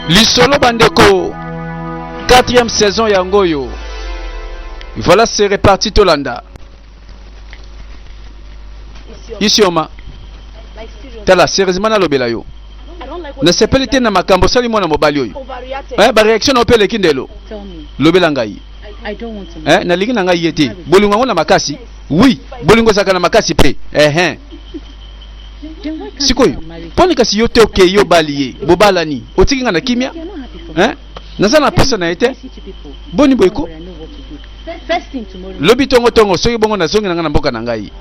Lisolo bandeko, 4e saison ya Ngoyo. Voilà, c'est reparti Tolanda. Ici Oma. Tala, sérieusement na lobela yo. Na sepelite na makambo sali mwana mobali oyo. Ba réaction na opele kindelo. Lobela ngai. I don't want to. Na lingi na ngai yete. Bolingo na makasi. Oui, bolingo saka na makasi pe. Sikoyo. Poni kasi yote okay yo baliye. Bobalani. Otiki nga na kimia? Naza na pesa na ete. Boni boyko. First thing tomorrow. Lobi tongo soki bongo na zongi na nga na mboka na ngai.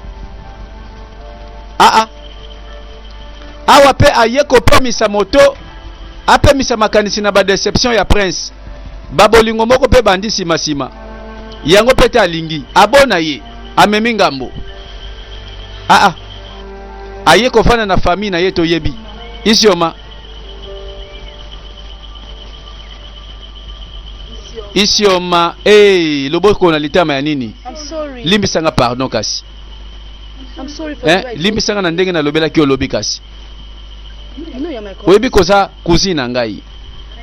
Awa pe ayeko pomisa moto. Ape misa makanisi na ba deception ya prince. Babolingo moko pe bandi sima. Yango pete alingi. Abona ye. Amemi ngambo. Ayeko fana na famille na yeto yebi. Isioma. Loboko na litama ya nini? I'm sorry. Limbisanga pardon kasi. I'm sorry for the limbisanga na ndenge na lobela ki olobi kasi. You know you're my cousin. Webi koza kuzina ngai.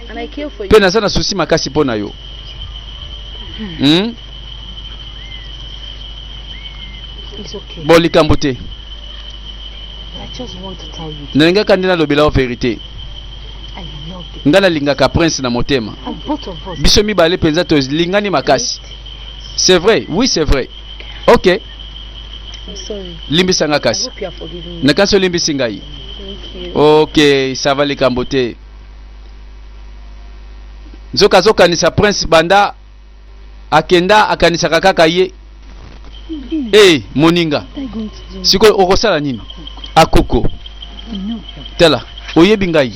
And I care for you. Pena sana susi makasi pona yo. It's okay. Boli kambote. I just want to tell you. Nenga kandina lobela o vérité. I love you. Ngana lingaka prince na motema. And both of us. Biso mibale penza to lingani makasi. C'est vrai, oui c'est vrai. OK. I'm sorry. Limbisanga I kasi. hope you are forgiving me. Nakaso limbisi ngai. Thank you. OK, ça va les kambote. Nzoka kanisa prince banda akenda akanisa kaka ye. Moninga. Siko okosala nini? Akoko. Tela, oyebi ngai.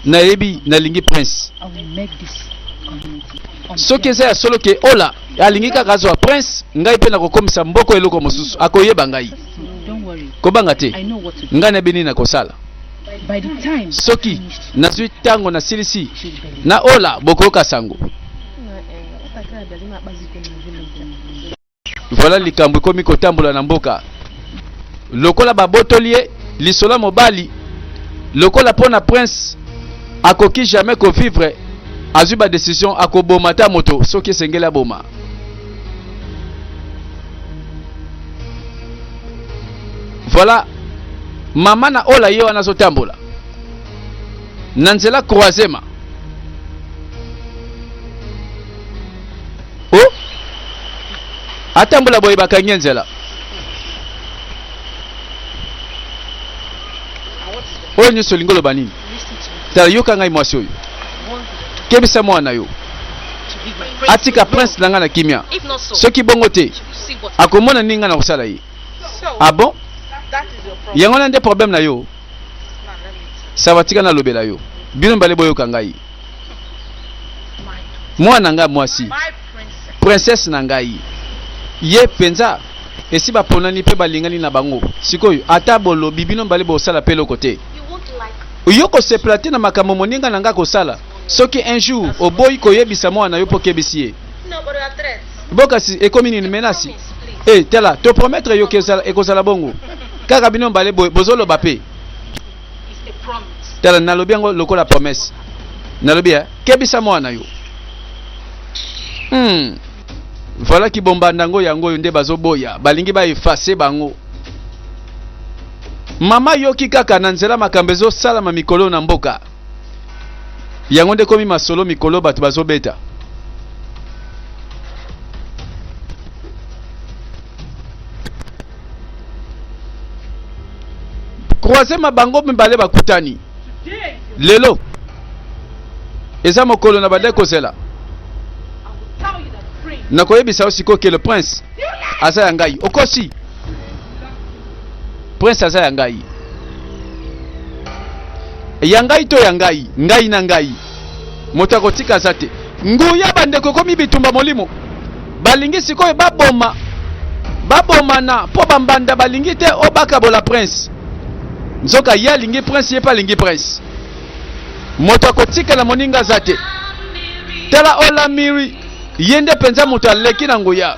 Na yebi na lingi prince. I will make this community. Soki eza ya solo ke ola alingi kaka azwa prince ngai pe na kokomisa mboko eloko mosusu akoyeba ngai. Don't worry. Kobanga te. I know what to do. Ngai na bini na kosala. By the time Soki nazwi tango na silisi na ola bokoka sango. Voilà likambo komi kotambola na mboka. Lokola babotolie lisola mobali. Lokola pona prince akoki jamais ko vivre. Azui ba décision akoboma ta moto soki sengela boma. Voilà. Mama na ola ye wana zotambola. Nanzela croisema. Atambola boye bakangi nzela. Oyo nyuso lingolo banini. Tala yoka ngai mwasi oyo. Kebisa mwana yo. Atika prince nanga na kimia. Soki bongo te. Akomona ninga na kusala ye. Ah bon? Yango na nde problème na yo. Sabatika na lobela yo. Bino mbale boyo kangai. Mwana nga mwasi. Princesse na ngai. Ye penza esi ba ponani pe balingani na bango. Sikoyo ata bolobi bino mbale bo sala pe lokote. Yoko se plate na makambo moninga nanga ko sala. Soki un jour oboyi koyebisa mwana yo pokebisiye. Boka si ekomi ni menasi. Tela to promettre yo kezala ekozala bongo. Kaka bino mbale bozolo bape. Tela nalobi yango lokola promesse. Nalobi kebisa mwana yo. Voilà ki bomba ndango yango nde bazoboya balingi ba effacer bango. Mama yoki kaka na nzela makambo ezo salama mikolo na mboka. Yango nde komi masolo mikolo batu bazobeta. Croisema bango mbale bakutani. Lelo. Eza mokolo na bade kozela. Nakoyebisa osiko ke le prince aza ya ngai. Okosi. Prince aza ya ngai. Ya ngai to ya ngai. Ngai na ngai. Moto akotika zate. Nguya bandeko komi bitumba molimo. Balingi sikoyo baboma. Baboma na po bambanda balingi te obaka bola prince. Nzoka ya lingi prince ye pa lingi prince. Moto akotika na moninga zate. Tela ola miri. Yende penza moto aleki na nguya.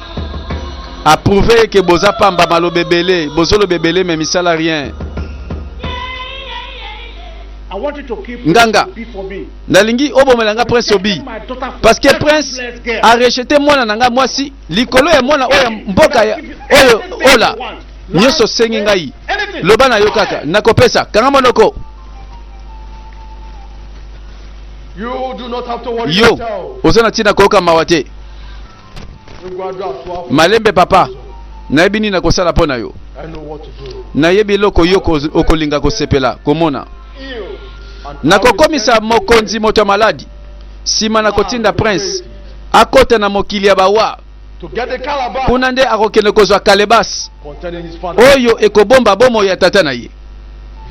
Approuvé que boza pamba malo bebele, bozolo bebele mais misala rien. I want you to keep Nganga. Obi for me. nalingi obomelanga Prince Obi My daughter for parce que that Prince blessed girl. a rejeté mwana nanga mwasi likolo ya mwana oyo mboka ya oyo ola nyonso sengi ngai Anything. loba na yo kaka nakopesa kanga monoko You do not have to worry yo yourself. oza na ntina koyoka mawa te You go and do as well. malembe papa nayebi nini nakosala mpo na yo I know what to do. nayebi eloko yo okolinga kosepela komona Heal and nakokomisa mokonzi moto ya maladi nsima na kotinda Prince akota na mokili ya bawa to get a calabash kuna nde akokende kozwa kalebas containing his family. oyo ekobomba bomoi ya tata na ye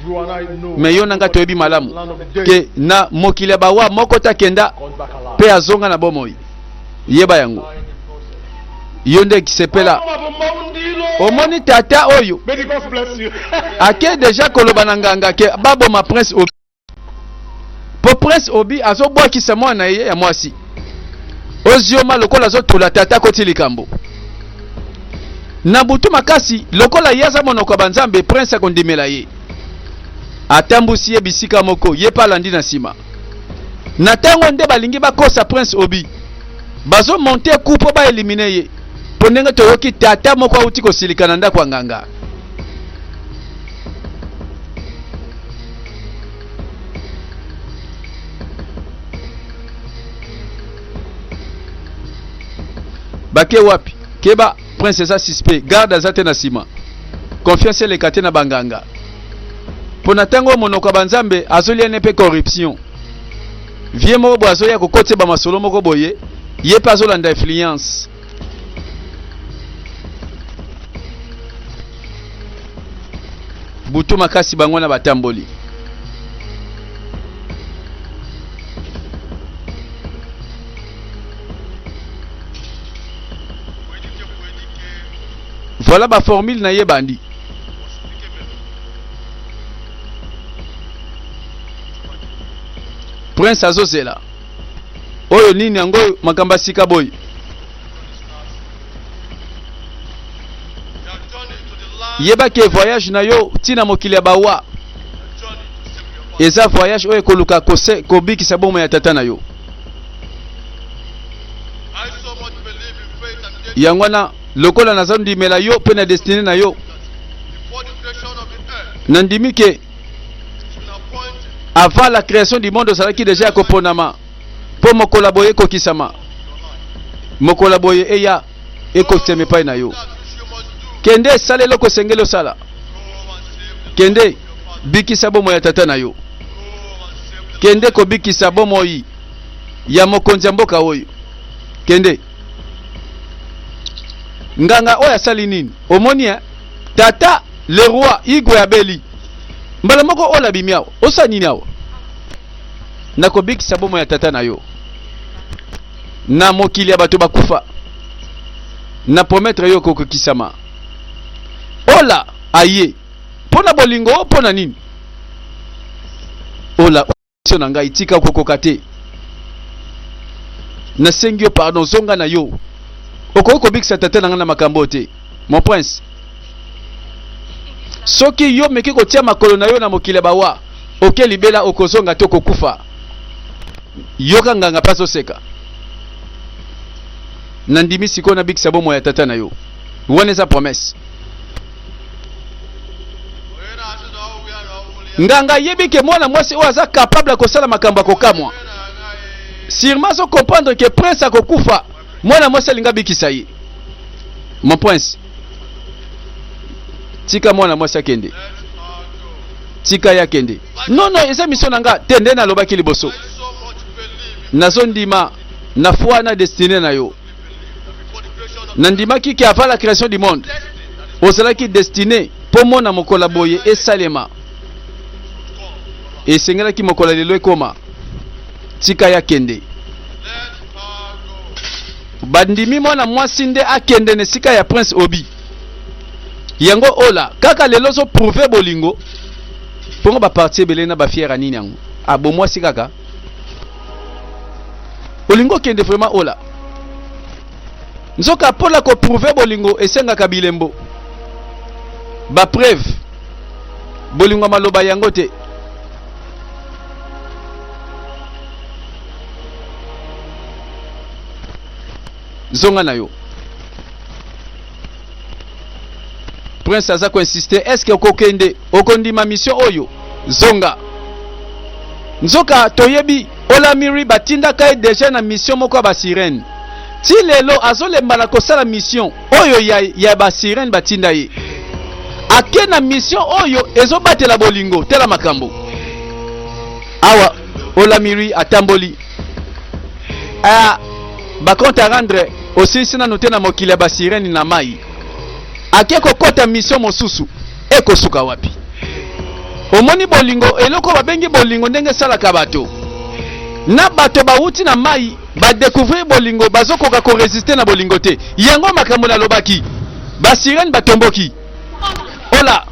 You and I know. me yo nanga toyebi malamu Land of the dead ke na mokili ya bawa moko takenda comes back alive. mpe azonga na bomoi yeba yango yo nde kisepela omoni tata oyo May the God bless you. ake deja koloba na nganga ke baboma Prince Obi po Prince Obi azobwakisa mwana na ye ya mwasi ozioma lokola azotula tata koti likambo na butu makasi lokola ye aza monoko ya banzambe Prince akondimela ye atambusi ye bisika moko ye pa alandi na nsima na ntango nde balingi bakosa Prince Obi bazomonte ku mpo baelimine ye mpo ndenge toyoki tata moko auti kosilika na ndako ya nganga bake wapi keba Prince eza suspect garde aza te na nsima confiance eleka te na banganga mpo na ntango monoko ya banzambe azolia ne mpe corruption vie moko boye azoya kokotisa bamasolo moko boye ye mpe azolanda influence butu makasi bango na batamboli voilà ba formule na ye bandi Prince azozela oyo nini yango makamba sika boy yeba ke voyage na yo tina mokili ya bawa eza voyage oyo koluka kobikisa bomo ya tata na yo yango wana lokola naza ndimela yo mpe na destine na yo nandimi ke avant la création du monde ozalaki deja ya koponama mpo mokola boye ekokisama mokola boye eya ekotema epai na yo kende esala eloko osengeli osala kende bikisa bomoi ya tata na yo kende kobikisa bomoi ya mokonzi ya mboka oyo kende nganga oyo asali nini omoni tata le roi igwe abeli mbala moko oyo labimi awa osala nini awa nakobikisa bomoi ya tata na yo na mokili ya bato bakufa na promettre yo kokokisama ola aye pona bolingo pona nini ola so na ngai tika kokoka te nasengi yo pardon zonga na yo okoki kobikisa tata na ngai na makambo te mon prince soki yo meki kotia makolo na yo na mokili bawa oke libela okozonga te kokufa yoka nganga mpasi oseka nandimi sikoyo nabikisa bomoi ya tata na yo wana eza promesse nganga yebi ke mwana mwasi oyo aza capable kosala makambo ya kokamwa sûrement azo comprendre ke prince akokufa mwana mwasi alinga bikisa ye mon prince tika mwana mwasi akende tika ye akende non eza mission na nga te nde nalobaki liboso nazondima na foi na destine na yo nandimaki ke avant la création du monde ozalaki destiné mpo mona mokola boye esalema esengelaki mokola lelo ekoma tika ya kende bandimi mwana mwasi nde akende na esika ya Prince Obi yango ola kaka lelo zo prouver bolingo mpongo baparti ebele na bafiera nini yango abomwasi kaka bolingo kende vraiment ola nzoka mpola koprouve bolingo esengaka bilembo bapreuve bolingo maloba yango te zonga na yo. Prince aza ko insister, est-ce que okokende okondima mission oyo zonga nzoka toyebi Olamiri batinda kai déjà na mission moko ba sirène ti lelo azolemba na kosala mission oyo ya ba sirène batinda ye ake na mission oyo ezobatela bolingo tela makambo awa Olamiri atamboli bakonte à rendre aussi sina noté na mokili ya ba sirène na mai ake kokota mission mosusu ekosuka wapi omoni bolingo eloko babengi bolingo ndenge salaka bato na bato bauti na mai badécouvrir bolingo bazokoka ko résister na bolingo te yango makambo na lobaki ba sirène batomboki ola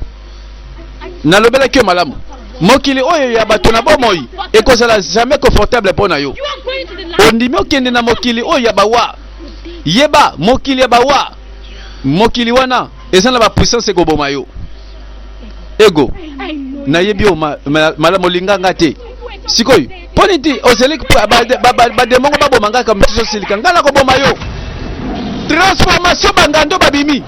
na lobela kyo malamu mokili oyo ya bato na bomoi ekozala jamais confortable pona yo ondimi okende na mokili oyo ya bawa yeba mokili ya bawa mokili wana eza na ba puissance ekoboma yo ego na yebi o malamu linganga te sikoyo poni ti ozeli bademongo baboma ngaka mtiso silika ngala koboma yo transformation bangando babimi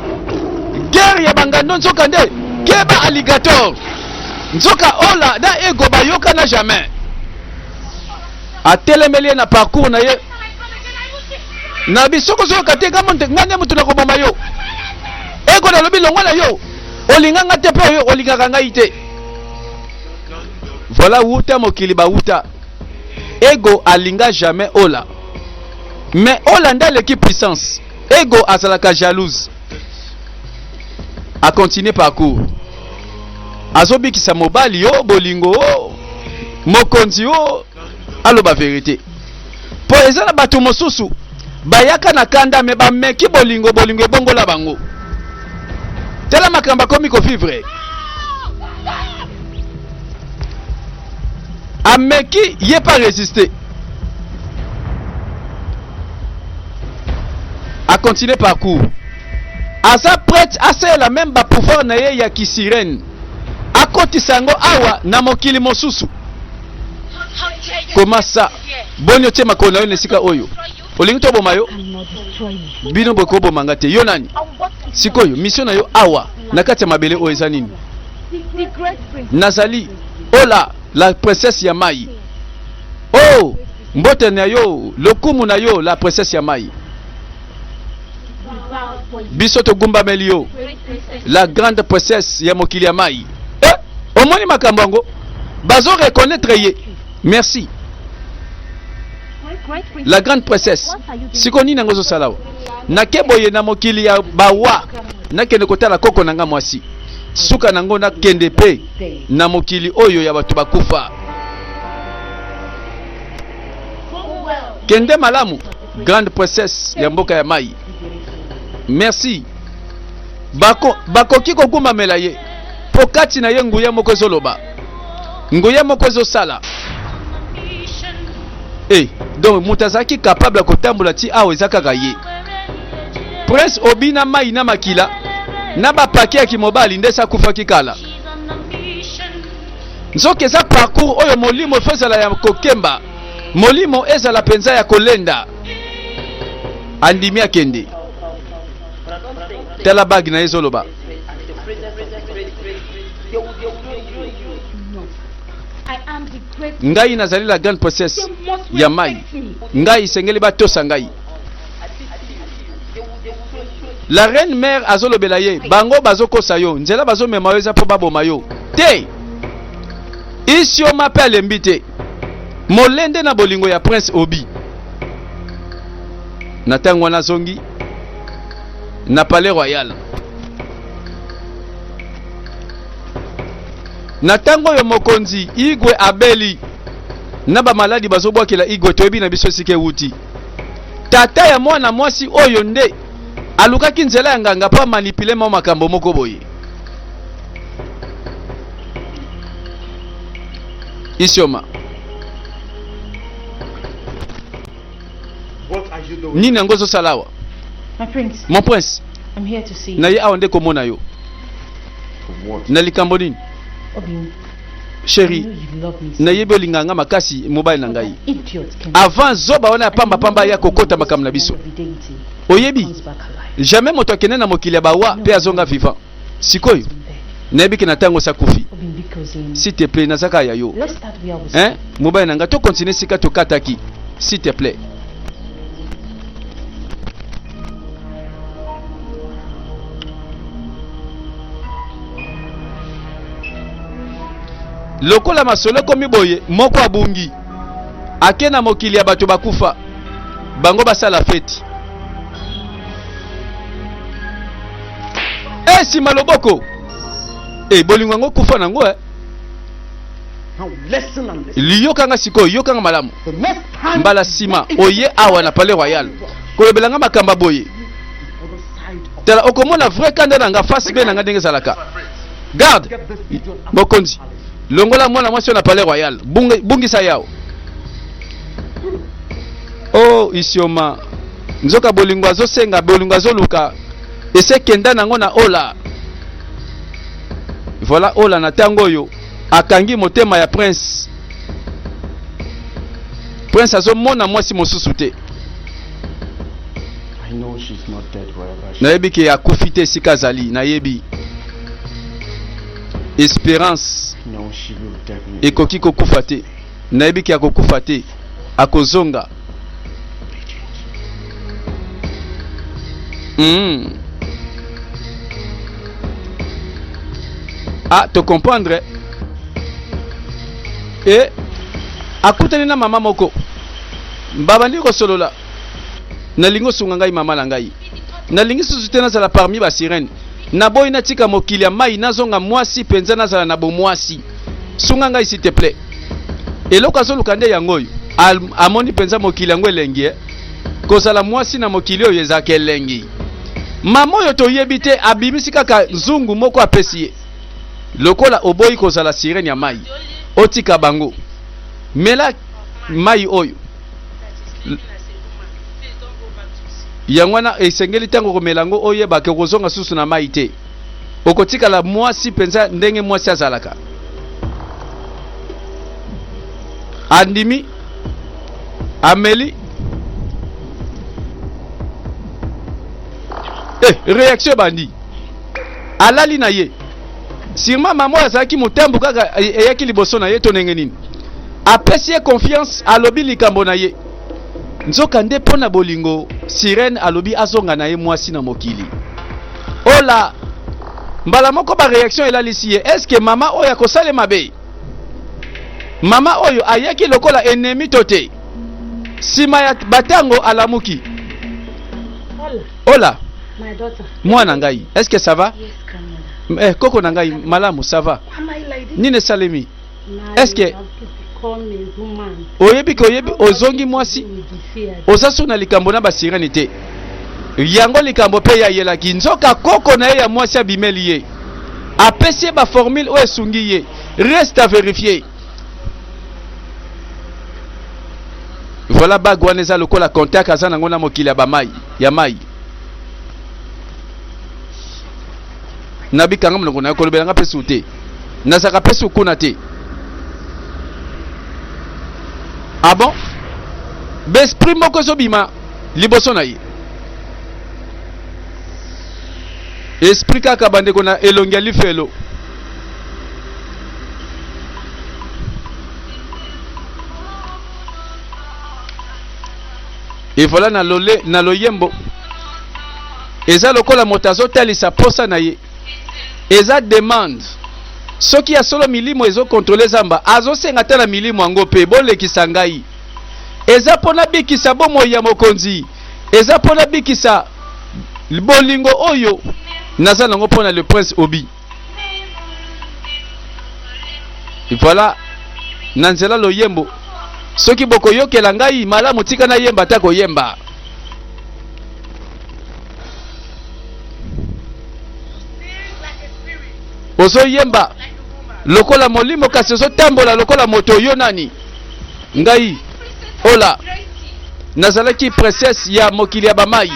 guerre ya bangando nzoka nde keba alligator nzoka ola da ego bayoka na jamais atelemeli na parcours na ye na bisoko zoka te gamonte ngane mutu na koboma yo ego na lobi longwa na yo olinganga te pe yo olingaka ngai te. Voilà wuta mokili ba wuta ego alinga jamais ola mais ola nda l'équipe puissance ego azalaka jalouse a continuer parcours azobikisa mobali yo bolingo mokonzi yo aloba vérité po ezala bato mosusu bayaka na kanda me bameki bolingo ebongola bango tela makamba komi ko vivre ameki ye pas résister a continuer parcours aza prête asa la même ba pouvoir na ye ya kisirène akotisa yango awa na mokili mosusu comment ça bonyo tie makolo yo nesika oyo olingi to boma yo bino boko bomanga te yo nani sikoyo mission na yo awa na kati ya mabele oyo eza nini nazali ola la princesse ya mai oh mbote na yo lokumu na yo la princesse ya mai biso to gumba melio la grande princesse ya mokili ya mai omoni makambo yango bazo reconnaître ye merci la grande princesse siko nini nango zosalawa nakeboye na mokili ya bawa nakende kotala koko nanga mwasi suka nango nakende pe na mokili oyo ya bato bakufa kende malamu grande princesse ya mboka ya mai merci bakoki kokumamela ye po kati na ye nguya moko ezoloba nguya moko ezosala donc moto azalaki capable ya kotambola ti awa eza kaka ye prince obi na mai na makila na bapake ya kimobali nde sakufaki kala nzoka eza parcours oyo molimo efo ezala ya kokemba molimo ezala mpenza ya kolenda andimi akende tala bagi na ye ezoloba ngai nazali la grande princesse ya mai ngai sengeli batosa ngai la reine mère azolobela ye bango bazokosa yo nzela bazomema yo eza po baboma yo te isioma mpe alembi te molende na bolingo ya prince obi na ntango wana zongi na palais royal na ntango oyo mokonzi igwe abeli na bamaladi bazobwakela igwe toyebi na biso esika ewuti tata ya mwana mwasi oyo nde alukaki nzela ya nganga po amanipule mwa makambo moko boye isioma nini yango ozosalawa My prince, mon prince I'm here to see you. na ye awa nde komona yo na likambo nini Obi, chérie, I know you love me so nayebi olinganga makasi mobile na ngai. idiot can Avant zoba wana pamba pamba ya kokota makamna biso. Oyebi, comes back alive. jamais moto akene na mokili ya bawa pe azonga vivant. Sikoyo, nayebi ke na tango sa kufi. S'il te plaît, nazaka ya yo. Let's start where I was. Hein? Mobile nanga to continuer sika to kataki. S'il te plaît. Lokola masolo komi boye moko abungi akena mokili ya bato bakufa bango basala feti sima loboko bolingo ngo kufa nango Now listen and listen. liyokanga sikoyo yokanga malamu The next time mbala sima oye awa na Palais Royal kolobelanga makamba boye other side of tala okomona vrai kanda nanga face be nanga ndenge zalaka garde get this idiot out of bokonzi the palace. longola mwana mwasi na Palais Royal bungisa yao isioma nzoka bolingo azosenga bolingo azoluka ese kenda nango na ola voilà ola na tango yo akangi motema ya prince azomona mwasi mosusu te. I know she's not dead wherever she Nayebi ke akufi te esika azali nayebi espérance No, she will definitely. ekoki kokufa te nayebi ke akokufa te akozonga. To comprendre akutani na mama moko babandi kosolola nalingo sunga ngai mama na ngai nalingi susu te nazala parmi ba sirene naboyi natika mokili ya mai nazonga mwasi penza nazala na bomwasi sunga ngai s'il te plaît eloko azoluka nde yango oyo amoni penza mokili yango elengi kozala mwasi na mokili oyo ezalaka elengi. Mama oyo toyebi te abimisi kaka nzungu moko apesi ye lokola oboyi kozala sirene ya mai otika bango mela mai oyo yango wana esengeli ntango komelango oyebake kozonga susu na mai te okotikala mwasi penza ndenge mwasi azalaka andimi ameli réaction bandi alali na ye sirma mama azalaki motambu kaka eyaki liboso na ye to ndenge nini apesi ye confiance alobi likambo na ye nzoka nde pona bolingo sirene alobi azonga na ye mwasi na mokili ola mbala moko ba réaction elalisi ye est-ce que mama oyo akosala mabe mama oyo ayaki lokola ennemi to te sima ya batango alamuki ola My daughter. mwana ngai est-ce que ça va Yes, grandmother. koko na ngai malamu ça va Am I like this? nini salemi Now Est-ce que- you have to become a woman. oyebi ozongi mwasi You will be feared. ozasu na likambo na basirani te yango likambo pe ya yelaki nzoka koko na ye ya mwasi abimeli ye apesi ye baformule oyo esungi ye reste à vérifier. Voilà bag wana eza lokola contact aza nango na mokili ya bamai ya mai nabikanga molongo na yo kolobelanga mpe su te nazaka mpe su kuna te. Ah bon? Besprit moko ezobima liboso na ye esprit kaka bandeko na elongi ya lifelo evola na loyembo eza lokola moto azotalisa posa na ye eza demande soki ya solo milimo ezokontrole zamba azosenga ta na milimo yango mpe bolekisa ngai eza mpona bikisa bomoi ya mokonzi eza mpona bikisa bolingo oyo naza nango mpona le prince Obi. Voilà na nzela loyembo soki bokoyokela ngai malamu tika na yemba ta koyemba ozoyemba lokola molimo kasi ozotambola lokola moto yo nani ngai ola nazalaki princesse ya mokili ya bamai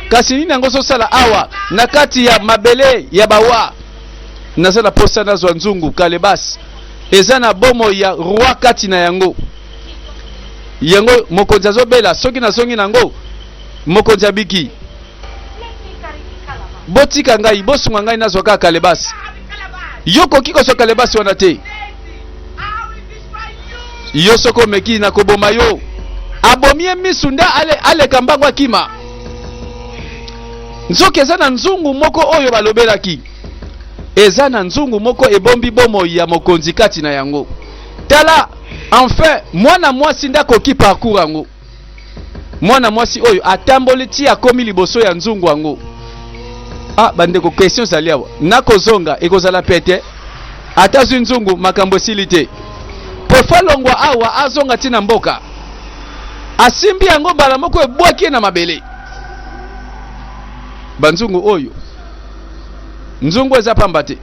kasi nini yango ozosala awa na kati ya mabele ya bawa nazala posa nazwa nzungu kalebas eza na bomo ya roi kati na yango yango mokonzi azobela soki nazongi nango mokonzi abiki botika ngai bosunga ngai nazwa kaka kalebas yo koki kozwa kalebas wana te yo soko omeki na koboma yo abomie misu nde aleka mbango akima nzoki eza na nzungu moko oyo balobelaki eza na nzungu moko ebombi bomo ya mokonzi kati na yango tala enfin mwana mwasi nde akoki parcours yango mwana mwasi oyo atamboli ti akomi liboso ya nzungu yango bandeko question ezali awa nakozonga ekozala pete atazwi nzungu makambo esili te po falongwa awa azonga ti na mboka asimbi yango mbala moko ebwaki na mabele banzungu oyo nzungu eza pamba te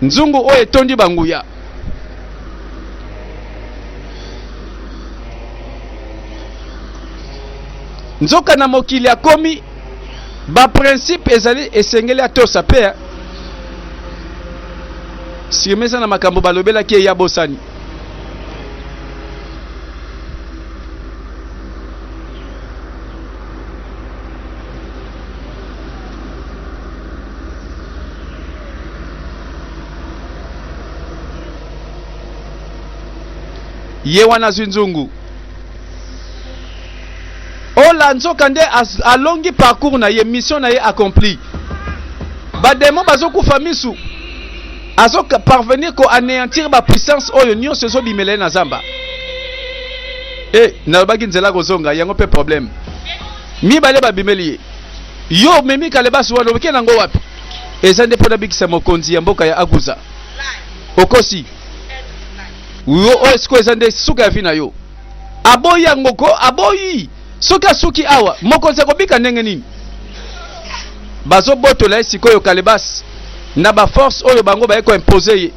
nzungu oyo etondi banguya nzoka na mokili akomi baprincipe ezali esengeli atosa pe siremeza na makambo balobelaki eya bosani ye wana azwi nzungu ola nzoka nde alongi parcours na ye mission na ye accompli bademo bazokufa misu azo parvenir ko anéantir ba puissance oyo nyonso ezobimela na zamba nalobaki nzela kozonga yango pe problème mibale babimeli ye yo memi kalebasi wana obeke nango wapi eza nde mpo na bikisa mokonzi ya mboka ya Aguza okosi yo oyo siko eza nde suka ya vi na yo aboyi yango ko aboyi soki asuki awa mokonzi akobika ndenge nini bazobotola ye sikoyo kalebasi na ba force oyo bango baye ko imposer ye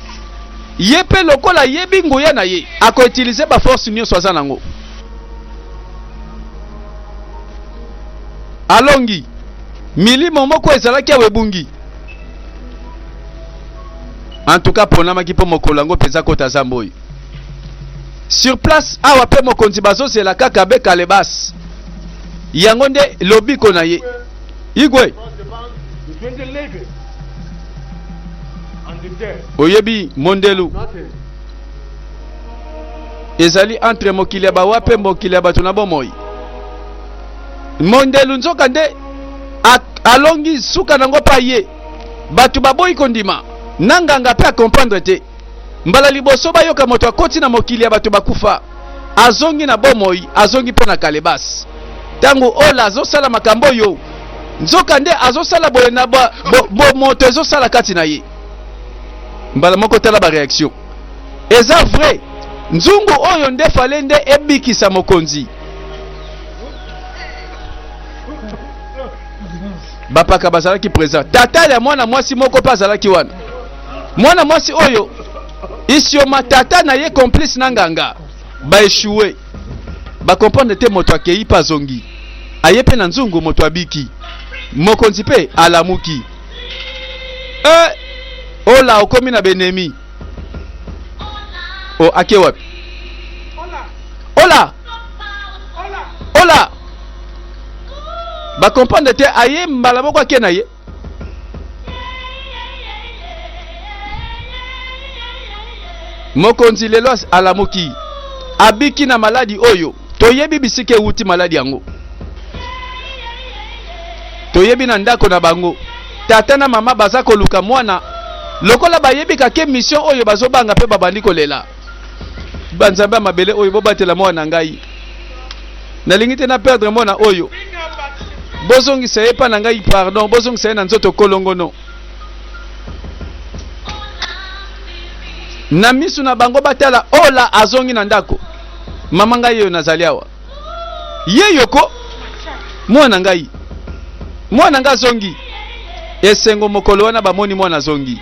ye pe lokola yebi nguya na ye ako utiliser ba force nyonso aza nango alongi milimo moko ezalaki awe bungi en tout cas ponamaki po mokolo yango peza kota zamboyi sur place awa pe mokonzi bazozela kaka be kalebasi yango nde lobiko na ye igwe oyebi mondelu ezali entre mokili ya bawa pe mokili ya bato na bomoi mondelu nzoka nde alongi suka nango pa ye bato baboyi kondima nanganga pe akomprendre te mbala liboso bayoka moto akoti na mokili ya bato bakufa azongi na bomoi azongi pe na kalebasi tango ola azosala makambo oyo nzoka nde azosala boye na moto ezosala kati na ye mbala moko tala ba réaction eza vrai nzungu oyo nde fale nde ebikisa mokonzi bapaka bazalaki présent tata ya mwana mwasi moko pa azalaki wana mwana mwasi oyo isioma tata na ye complice na nganga baeshue bakomprendre te moto akei pa zongi aye pe na nzungu moto abiki mokonzi pe alamuki ola okomi na benemi ake wapi ola bakomprendre te aye mbala moko ake na ye mokonzi lelo alamuki abiki na maladi oyo toyebi bisike wuti maladi yango toyebi na ndako na bango tata na mama baza koluka mwana lokola bayebi kake mission oyo bazobanga pe babandi kolela banzambe mabele oyo bobatela mwana ngai nalingi te na perdre mwana oyo bozongisa ye pa na ngai pardon bozongisa ye na nzoto kolongono na misu na bango batala ola azongi na ndako mama ngai yo nazali awa ye yoko mwana ngai zongi esengo mokolo wana bamoni mwana zongi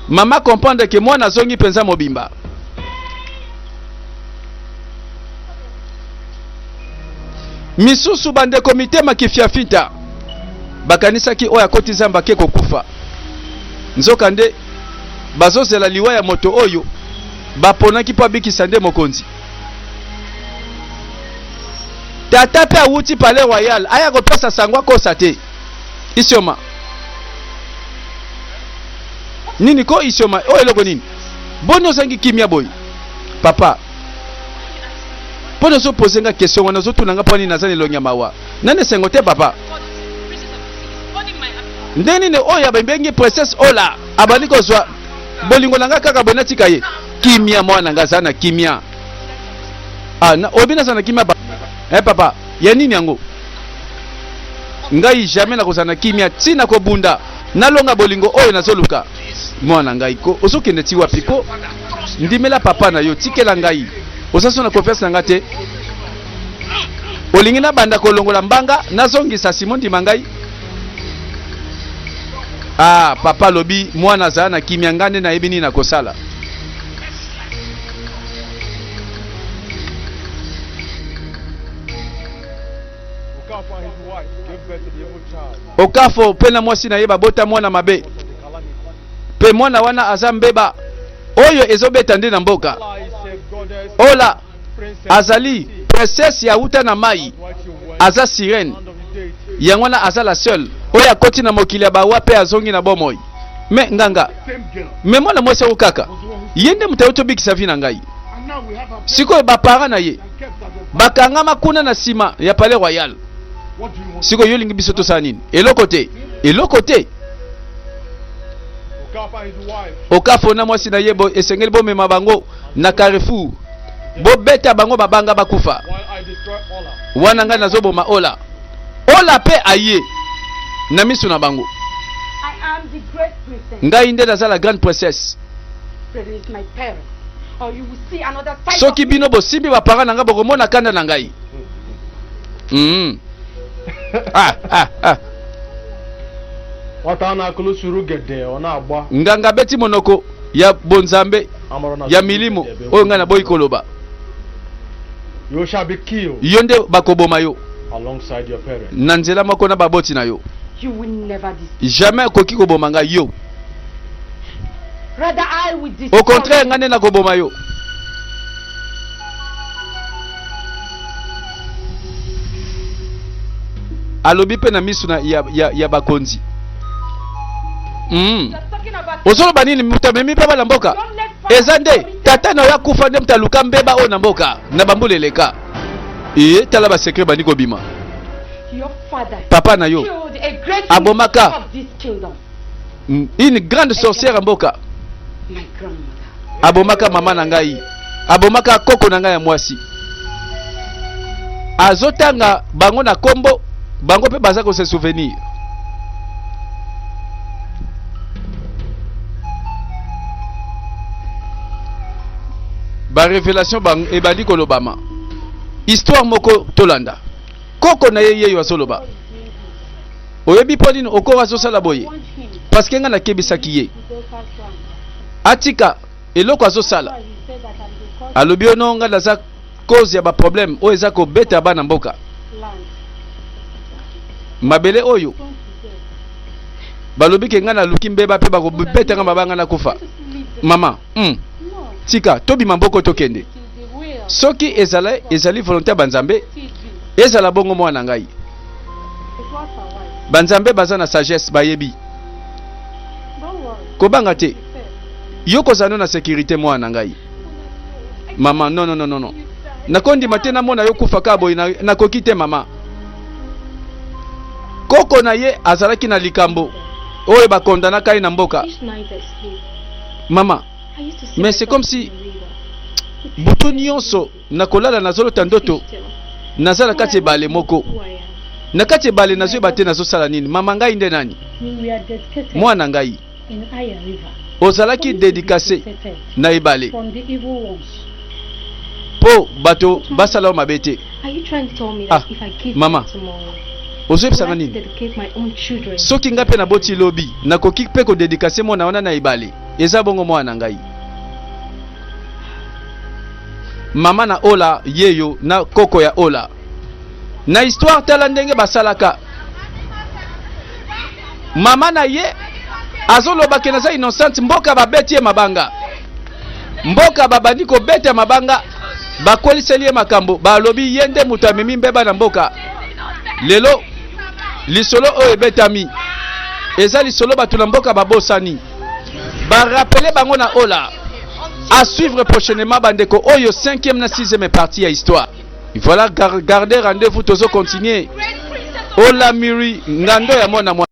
mama comprendre que mwana zongi penza mobimba misusu bandeko mitema kifiafita bakanisaki oyo akoti zamba ke kokufa nzoka nde bazozela liwa ya moto oyo baponaki po abikisa nde mokonzi. Tata pe awuti Palais Royal aya kopesa sango akosa te. Isioma nini ko isioma oyo eloko nini bono zangi kimia boy papa pono so poser nga question wana zo tunanga poni nazani lonya mawa nane sengo te papa ndeni ne oya bembengi princesse ola abali kozwa bolingo nanga kaka bonati kaye kimia mwana ngazana kimia na obina sana kimia papa ya nini yango ngai jamais na kozana kimia tina ko bunda nalonga bolingo oyo nazoluka mwana ngai ko osokende ti wapi ko ndimela papa na yo tikela ngai osaso na confiance na ngate olingi na banda kolongola mbanga nazongisa Simon Dimangai. Papa lobi mwana za na kimia ngande na ebini na kosala Okafo pena mwasi na yeba bota mwana mabe pe mwana wana azambeba oyo ezobeta nde na mboka ola azali princesse ya uta na mai aza sirène yangwana aza la seule oyo akoti na mokili ya bawa pe azongi na bomoi me nganga me mwana mwasi okaka yende mutayoto bikisa vi na ngai sikoyo bapara na ye bakangama kuna na sima ya Palais Royal siko yolingi biso tosala nini eloko te Okafo na mwasi na yebo esengeli bomema bango na Carrefour bo beta bango babanga bakufa wana nga nazoboma ola pe aye na misu na bango ngai nde nazala grande princesse soki bino bosimbi bapara na nga bokomona kanda na ngai watana akulu suru gede ona agba nganga beti monoko ya bonzambe ya milimo oyo nga na boyi koloba you shall be killed yonde bakoboma yo alongside your parents na nzela moko na baboti na yo You will never jamais koki koboma nga yo rather I will destroy. Au contraire ngane na koboma yo alobi pe na misu na ya bakonzi ozolo banini mutamemi pe bala mboka ezande tata na yakufa nde mtaluka mbeba o na mboka na bambuleleka tala ba secret bani kobima Your father papa na yo killed a great abomaka of this kingdom. Une grande sorcière mboka My grandmother. abomaka mama na ngai abomaka koko na ngai ya mwasi azotanga bango na kombo bango pe baza ko se souvenir ba révélation bang ebali kolobama histoire moko tolanda koko na ye yo azoloba oyebi polini oko azosala boye parce que nga na kebisaki ye atika eloko azosala alobi ono nga naza cause ya ba problème oyo eza kobeta bana mboka mabele oyo balobi ke nga naluki mbeba pe bakobeta nga mabanga na kufa mama tika tobima mboko tokende soki ezali volonté banzambe ezala bongo mwana ngai banzambe baza na sagesse bayebi kobanga te yo kozano na sécurité mwana ngai mama non nakondima te namona yo kufa ka boy nakoki te mama koko na ye azalaki na likambo oyo bakondana kai na mboka mama mais c'est comme si butu nyonso nakolala nazolota ndoto nazala kati ebale moko na kati ebale nazoyeba te nazosala nini mama ngai nde nani mwana ngai ozalaki dédicacé na ebale po bato basala mabe te mama ozoyebisanga nini soki nga mpe naboti lobi nakoki mpe kodédicacé mwana wana na ebale eza bongo mwana ngai mama na ola yeyo na koko ya ola na histoire tala ndenge basalaka mama na ye azoloba ke naza innocente mboka babeti ye mabanga mboka babandi kobeta mabanga bakoliseli ye makambo balobi ye nde moto amemi mbeba na mboka lelo lisolo oyo ebetami eza lisolo bato na mboka babosani barapele bango na ola à suivre prochainement bandeko oyo 5e na 6e partie ya histoire. Il faut garder rendez-vous tozo continuer ola miri ngando ya mona